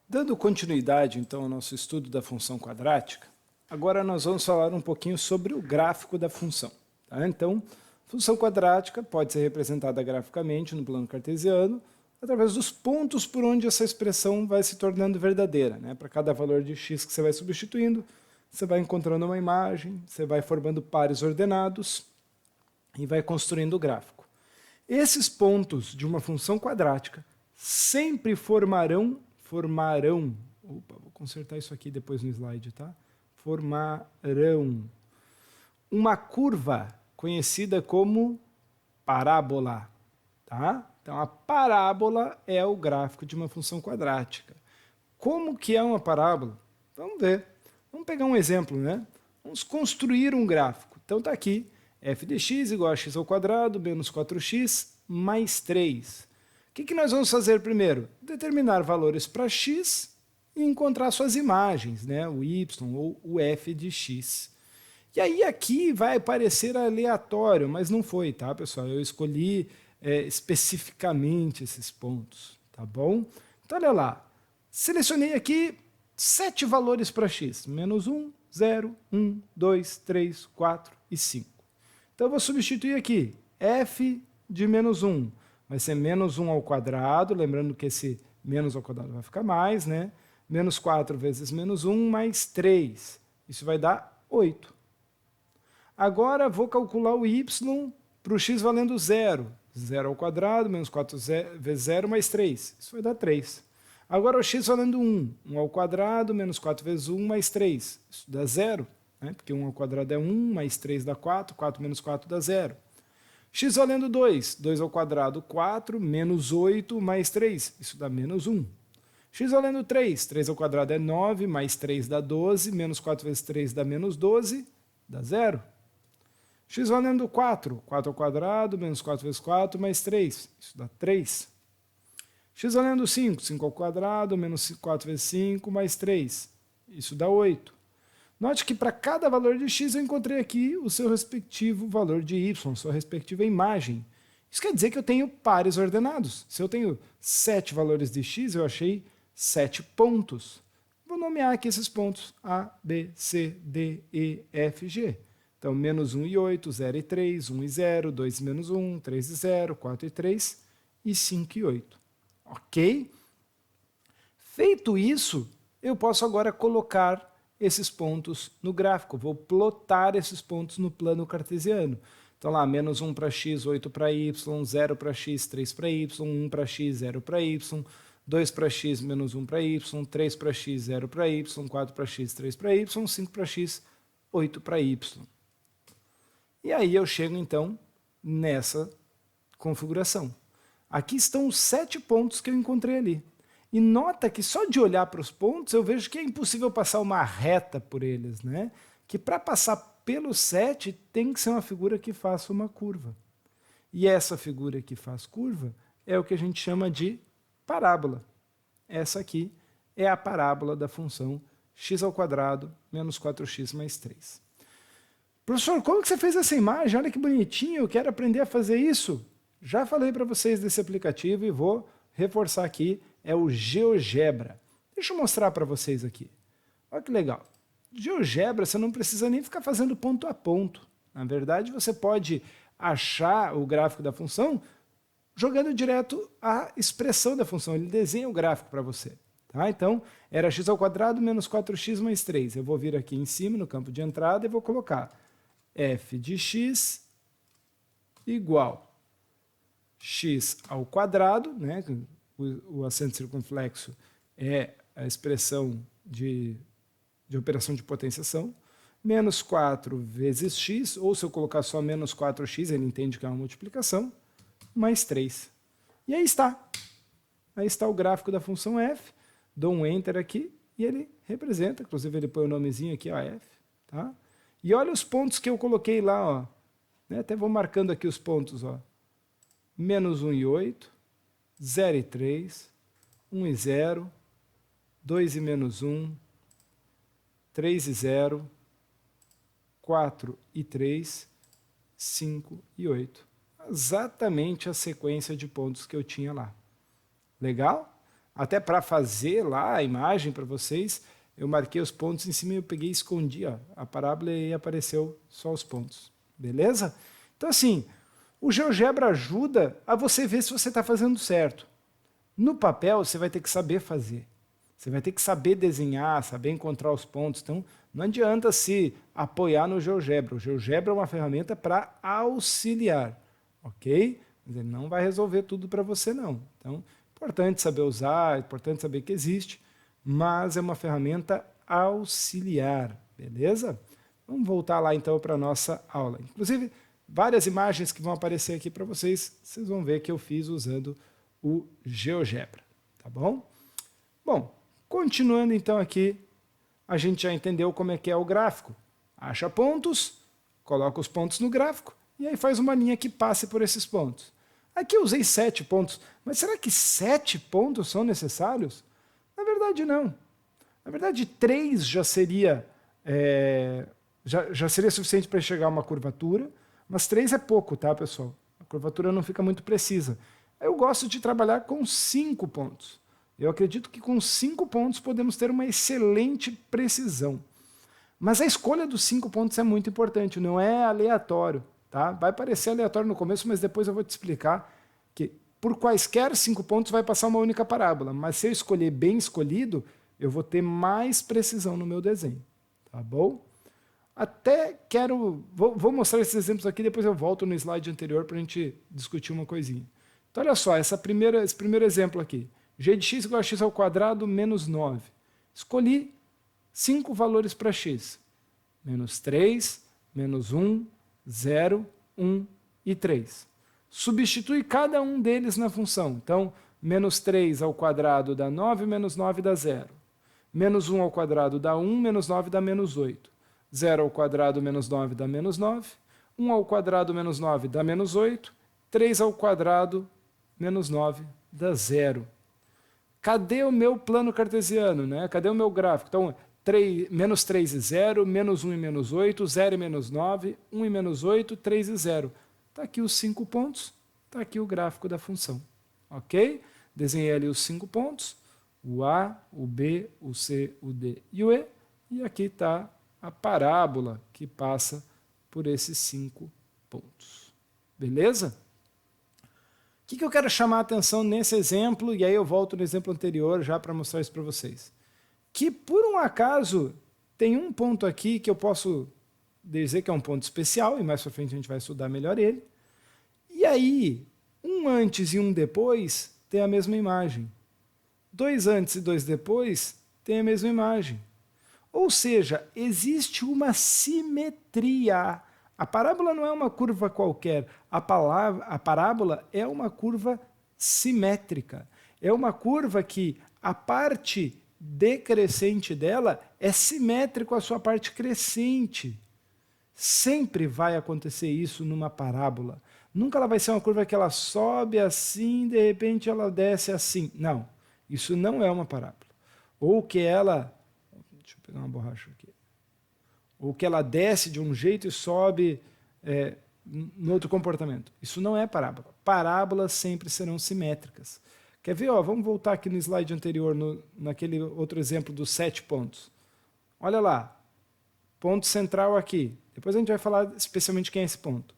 Dando continuidade, então, ao nosso estudo da função quadrática, agora nós vamos falar um pouquinho sobre o gráfico da função. Tá? Então, função quadrática pode ser representada graficamente no plano cartesiano através dos pontos por onde essa expressão vai se tornando verdadeira. Né? Para cada valor de x que você vai substituindo, você vai encontrando uma imagem, você vai formando pares ordenados e vai construindo o gráfico. Esses pontos de uma função quadrática sempre formarão, vou consertar isso aqui depois no slide, tá? Formarão uma curva conhecida como parábola, tá? Então a parábola é o gráfico de uma função quadrática. Como que é uma parábola? Vamos ver. Vamos pegar um exemplo, né? Vamos construir um gráfico. Então tá aqui, f de x igual a x ao quadrado menos 4x mais 3. O que nós vamos fazer primeiro? Determinar valores para x e encontrar suas imagens, né? O y ou o f de x. E aí aqui vai parecer aleatório, mas não foi, tá, pessoal? Eu escolhi especificamente esses pontos, tá bom? Então olha lá, selecionei aqui 7 valores para x, menos 1, 0, 1, 2, 3, 4 e 5. Então eu vou substituir aqui, f de menos 1 vai ser menos 1 ao quadrado, lembrando que esse menos ao quadrado vai ficar mais, né? Menos 4 vezes menos 1 mais 3, isso vai dar 8. Agora vou calcular o y para o x valendo 0. 0 ao quadrado, menos 4 vezes 0 mais 3, isso vai dar 3. Agora o x valendo 1. 1 ao quadrado, menos 4 vezes 1 mais 3, isso dá 0. Né? Porque 1 ao quadrado é 1, mais 3 dá 4, 4 menos 4 dá 0. X valendo 2, 2 ao quadrado 4, menos 8 mais 3, isso dá menos 1. X valendo 3, 3 ao quadrado é 9, mais 3 dá 12, menos 4 vezes 3 dá menos 12, dá 0. X valendo 4, 4 ao quadrado, menos 4 vezes 4, mais 3, isso dá 3. X valendo 5, 5 ao quadrado, menos 4 vezes 5, mais 3, isso dá 8. Note que para cada valor de x eu encontrei aqui o seu respectivo valor de y, sua respectiva imagem. Isso quer dizer que eu tenho pares ordenados. Se eu tenho 7 valores de x, eu achei 7 pontos. Vou nomear aqui esses pontos A, B, C, D, E, F, G. Então, menos 1 e 8, 0 e 3, 1 e 0, 2 e menos 1, 3 e 0, 4 e 3 e 5 e 8. Ok? Feito isso, eu posso agora colocar esses pontos no gráfico. Vou plotar esses pontos no plano cartesiano. Então lá, menos 1 para x, 8 para y, 0 para x, 3 para y, 1 para x, 0 para y, 2 para x, menos 1 para y, 3 para x, 0 para y, 4 para x, 3 para y, 5 para x, 8 para y. E aí eu chego então nessa configuração. Aqui estão os 7 pontos que eu encontrei ali. E nota que só de olhar para os pontos eu vejo que é impossível passar uma reta por eles, né? Que para passar pelos 7 tem que ser uma figura que faça uma curva. E essa figura que faz curva é o que a gente chama de parábola. Essa aqui é a parábola da função x ao quadrado menos 4x mais 3. Professor, como que você fez essa imagem? Olha que bonitinho, eu quero aprender a fazer isso. Já falei para vocês desse aplicativo e vou reforçar aqui. É o GeoGebra. Deixa eu mostrar para vocês aqui. Olha que legal. GeoGebra você não precisa nem ficar fazendo ponto a ponto. Na verdade, você pode achar o gráfico da função jogando direto a expressão da função. Ele desenha o gráfico para você. Tá? Então, era x ao quadrado menos 4x mais 3. Eu vou vir aqui em cima, no campo de entrada, e vou colocar f de x igual x ao quadrado, né? O acento circunflexo é a expressão de operação de potenciação, menos 4 vezes x, ou se eu colocar só menos 4x, ele entende que é uma multiplicação, mais 3. E aí está. Aí está o gráfico da função f, dou um Enter aqui, e ele representa, inclusive ele põe o nomezinho aqui, ó, f. Tá? E olha os pontos que eu coloquei lá, ó. Né? Até vou marcando aqui os pontos, ó. Menos 1 e 8, 0 e 3, 1 e 0, 2 e menos 1, 3 e 0, 4 e 3, 5 e 8. Exatamente a sequência de pontos que eu tinha lá. Legal? até para fazer lá a imagem para vocês, eu marquei os pontos em cima e eu peguei e escondi a parábola e apareceu só os pontos. Beleza? Então, assim, o GeoGebra ajuda a você ver se você está fazendo certo. No papel, você vai ter que saber fazer. Você vai ter que saber desenhar, saber encontrar os pontos. Então, não adianta se apoiar no GeoGebra. O GeoGebra é uma ferramenta para auxiliar, ok? Mas ele não vai resolver tudo para você, não. Então, é importante saber usar, é importante saber que existe, mas é uma ferramenta auxiliar, beleza? Vamos voltar lá, então, para a nossa aula. Inclusive, várias imagens que vão aparecer aqui para vocês, vocês vão ver que eu fiz usando o GeoGebra, tá bom? Bom, continuando então aqui, a gente já entendeu como é que é o gráfico. Acha pontos, coloca os pontos no gráfico e aí faz uma linha que passe por esses pontos. Aqui eu usei 7 pontos, mas será que 7 pontos são necessários? Na verdade não. Na verdade 3 já seria, já seria suficiente para chegar a uma curvatura, mas 3 é pouco, tá, pessoal? A curvatura não fica muito precisa. Eu gosto de trabalhar com 5 pontos. Eu acredito que com 5 pontos podemos ter uma excelente precisão. Mas a escolha dos 5 pontos é muito importante, não é aleatório. Tá? Vai parecer aleatório no começo, mas depois eu vou te explicar que por quaisquer 5 pontos vai passar uma única parábola. Mas se eu escolher bem escolhido, eu vou ter mais precisão no meu desenho. Tá bom? Até quero... Vou mostrar esses exemplos aqui, depois eu volto no slide anterior para a gente discutir uma coisinha. Então, olha só, esse primeiro exemplo aqui. G de x igual a x ao quadrado menos 9. Escolhi 5 valores para x. Menos 3, menos 1, 0, 1 e 3. Substitui cada um deles na função. Então, menos 3 ao quadrado dá 9, menos 9 dá 0. Menos 1 ao quadrado dá 1, menos 9 dá menos 8. 0 ao quadrado menos 9 dá menos 9. 1 ao quadrado menos 9 dá menos 8. 3 ao quadrado menos 9 dá 0. Cadê o meu plano cartesiano? Né? Cadê o meu gráfico? Então, menos 3 e 0, menos 1 e menos 8, 0 e menos 9, 1 e menos 8, 3 e 0. Está aqui os 5 pontos, está aqui o gráfico da função. Ok? Desenhei ali os 5 pontos, o A, o B, o C, o D e o E. E aqui está a parábola que passa por esses 5 pontos. Beleza? O que eu quero chamar a atenção nesse exemplo, e aí eu volto no exemplo anterior já para mostrar isso para vocês. Que por um acaso tem um ponto aqui que eu posso dizer que é um ponto especial, e mais para frente a gente vai estudar melhor ele. E aí, um antes e um depois tem a mesma imagem. 2 antes e 2 depois tem a mesma imagem. Ou seja, existe uma simetria. A parábola não é uma curva qualquer, a parábola é uma curva simétrica. É uma curva que a parte decrescente dela é simétrica à sua parte crescente. Sempre vai acontecer isso numa parábola. Nunca ela vai ser uma curva que ela sobe assim, de repente ela desce assim. Não, isso não é uma parábola. Ou que ela... Deixa eu pegar uma borracha aqui. Ou que ela desce de um jeito e sobe no outro comportamento. Isso não é parábola. Parábolas sempre serão simétricas. Quer ver? Ó, vamos voltar aqui no slide anterior, naquele outro exemplo dos 7 pontos. Olha lá, ponto central aqui. Depois a gente vai falar especialmente quem é esse ponto.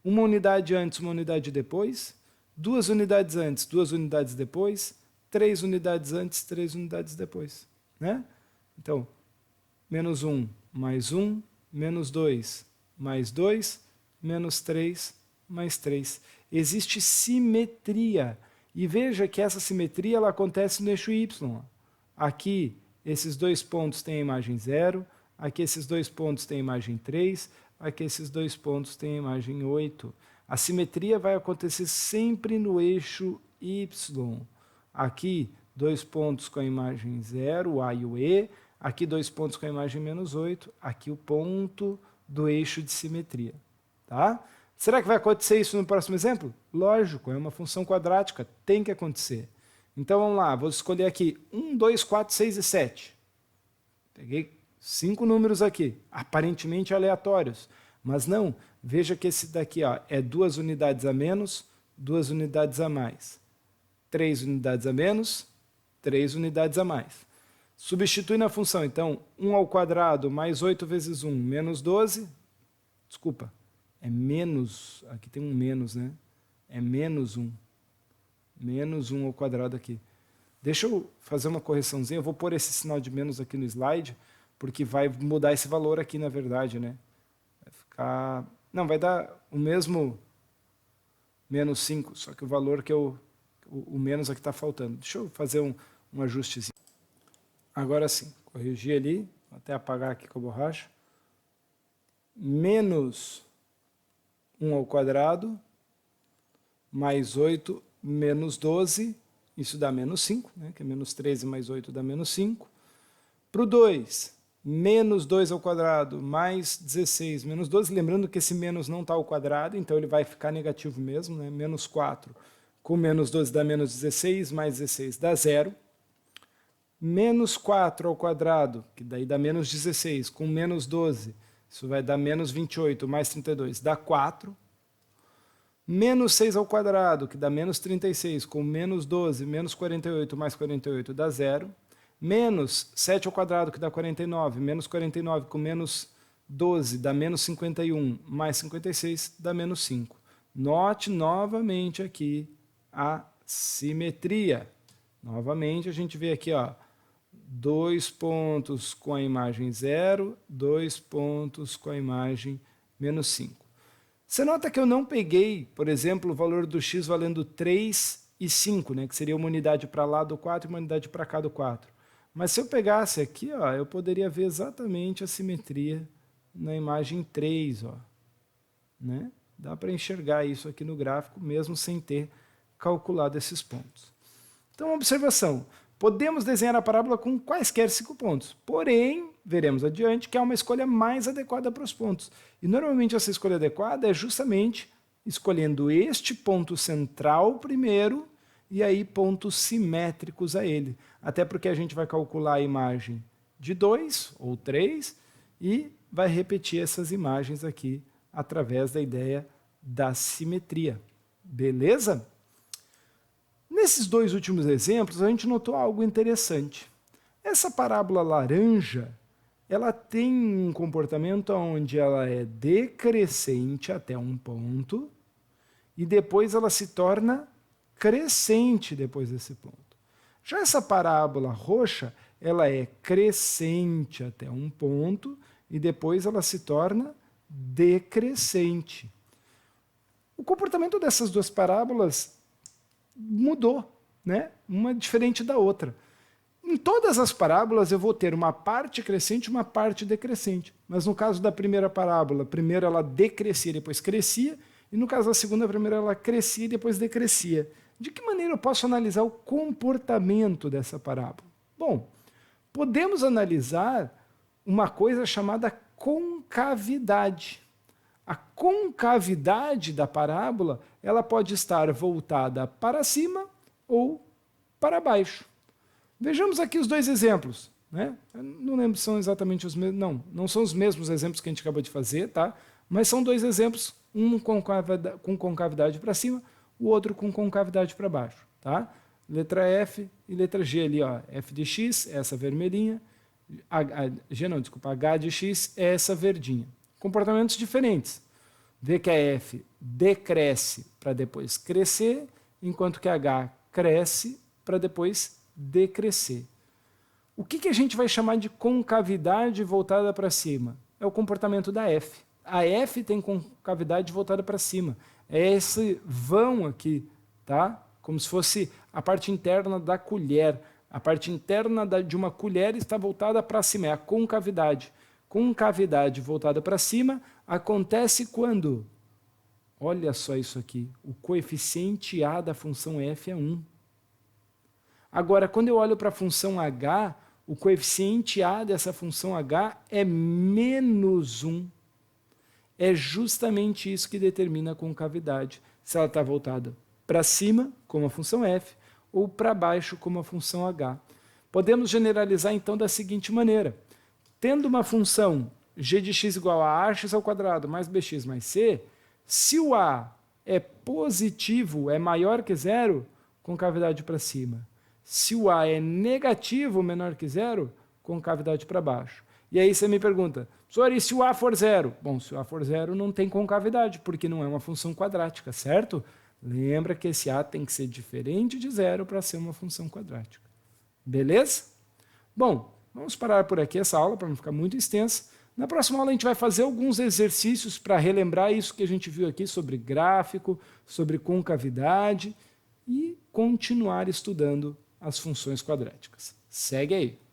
Uma unidade antes, uma unidade depois. 2 unidades antes, 2 unidades depois. 3 unidades antes, 3 unidades depois. Né? Então, menos 1 mais 1, menos 2 mais 2, menos 3 mais 3. Existe simetria. E veja que essa simetria ela acontece no eixo Y. Aqui, esses 2 pontos têm a imagem 0, aqui esses 2 pontos têm a imagem 3, aqui esses 2 pontos têm a imagem 8. A simetria vai acontecer sempre no eixo Y. Aqui, 2 pontos com a imagem 0, o A e o E, aqui 2 pontos com a imagem menos 8, aqui o ponto do eixo de simetria. Tá? Será que vai acontecer isso no próximo exemplo? Lógico, é uma função quadrática, tem que acontecer. Então vamos lá, vou escolher aqui 1, 2, 4, 6 e 7. Peguei 5 números aqui, aparentemente aleatórios, mas não, veja que esse daqui é 2 unidades a menos, 2 unidades a mais. 3 unidades a menos, 3 unidades a mais. Substitui na função, então, 1 ao quadrado mais 8 vezes 1, menos 12. Desculpa, é menos, aqui tem um menos, né? É menos 1. Menos 1 ao quadrado aqui. Deixa eu fazer uma correçãozinha, eu vou pôr esse sinal de menos aqui no slide, porque vai mudar esse valor aqui, na verdade, né? Vai ficar... Não, vai dar o mesmo menos 5, só que o valor que o menos aqui está faltando. Deixa eu fazer um ajustezinho. Agora sim, corrigir ali, vou até apagar aqui com a borracha. Menos 1 ao quadrado, mais 8, menos 12, isso dá menos 5, né, que é menos 13 mais 8 dá menos 5. Para o 2, menos 2 ao quadrado, mais 16, menos 12, lembrando que esse menos não está ao quadrado, então ele vai ficar negativo mesmo, né, menos 4 com menos 12 dá menos 16, mais 16 dá 0. Menos 4 ao quadrado, que daí dá menos 16, com menos 12, isso vai dar menos 28, mais 32, dá 4. Menos 6 ao quadrado, que dá menos 36, com menos 12, menos 48, mais 48, dá 0. Menos 7 ao quadrado, que dá 49, menos 49, com menos 12, dá menos 51, mais 56, dá menos 5. Note novamente aqui a simetria. Novamente a gente vê aqui, ó, 2 pontos com a imagem 0, 2 pontos com a imagem menos 5. Você nota que eu não peguei, por exemplo, o valor do x valendo 3 e 5, né, que seria uma unidade para lá do 4 e uma unidade para cá do 4. Mas se eu pegasse aqui, ó, eu poderia ver exatamente a simetria na imagem 3. Ó, né? Dá para enxergar isso aqui no gráfico, mesmo sem ter calculado esses pontos. Então, observação. Podemos desenhar a parábola com quaisquer 5 pontos, porém, veremos adiante que há uma escolha mais adequada para os pontos. E normalmente essa escolha adequada é justamente escolhendo este ponto central primeiro e aí pontos simétricos a ele. Até porque a gente vai calcular a imagem de 2 ou 3 e vai repetir essas imagens aqui através da ideia da simetria. Beleza? Nesses 2 últimos exemplos, a gente notou algo interessante. Essa parábola laranja, ela tem um comportamento onde ela é decrescente até um ponto e depois ela se torna crescente depois desse ponto. Já essa parábola roxa, ela é crescente até um ponto e depois ela se torna decrescente. O comportamento dessas 2 parábolas mudou, né? Uma diferente da outra. Em todas as parábolas eu vou ter uma parte crescente e uma parte decrescente. Mas no caso da primeira parábola, primeiro ela decrescia, depois crescia, e no caso da segunda, primeiro ela crescia e depois decrescia. De que maneira eu posso analisar o comportamento dessa parábola? Bom, podemos analisar uma coisa chamada concavidade. A concavidade da parábola, ela pode estar voltada para cima ou para baixo. Vejamos aqui os 2 exemplos. Né? Eu não lembro se são exatamente os mesmos. Não são os mesmos exemplos que a gente acabou de fazer, tá? Mas são 2 exemplos, um com concavidade para cima, o outro com concavidade para baixo. Tá? Letra F e letra G ali, ó. F de x, essa vermelhinha. H de x é essa verdinha. Comportamentos diferentes. Vê que a F decresce para depois crescer, enquanto que a H cresce para depois decrescer. O que a gente vai chamar de concavidade voltada para cima? É o comportamento da F. A F tem concavidade voltada para cima. É esse vão aqui, tá? Como se fosse a parte interna da colher. A parte interna de uma colher está voltada para cima, é a concavidade. Concavidade voltada para cima acontece quando, olha só isso aqui, o coeficiente A da função f é 1. Agora, quando eu olho para a função h, o coeficiente A dessa função h é menos 1. É justamente isso que determina a concavidade, se ela está voltada para cima, como a função f, ou para baixo, como a função h. Podemos generalizar, então, da seguinte maneira. Tendo uma função g de x igual a ax ao quadrado mais bx mais c, se o a é positivo, é maior que 0, concavidade para cima. Se o A é negativo, menor que zero, concavidade para baixo. E aí você me pergunta, professor, e se o A for zero? Bom, se o A for zero, não tem concavidade, porque não é uma função quadrática, certo? Lembra que esse A tem que ser diferente de zero para ser uma função quadrática. Beleza? Bom, vamos parar por aqui essa aula para não ficar muito extensa. Na próxima aula a gente vai fazer alguns exercícios para relembrar isso que a gente viu aqui sobre gráfico, sobre concavidade e continuar estudando as funções quadráticas. Segue aí!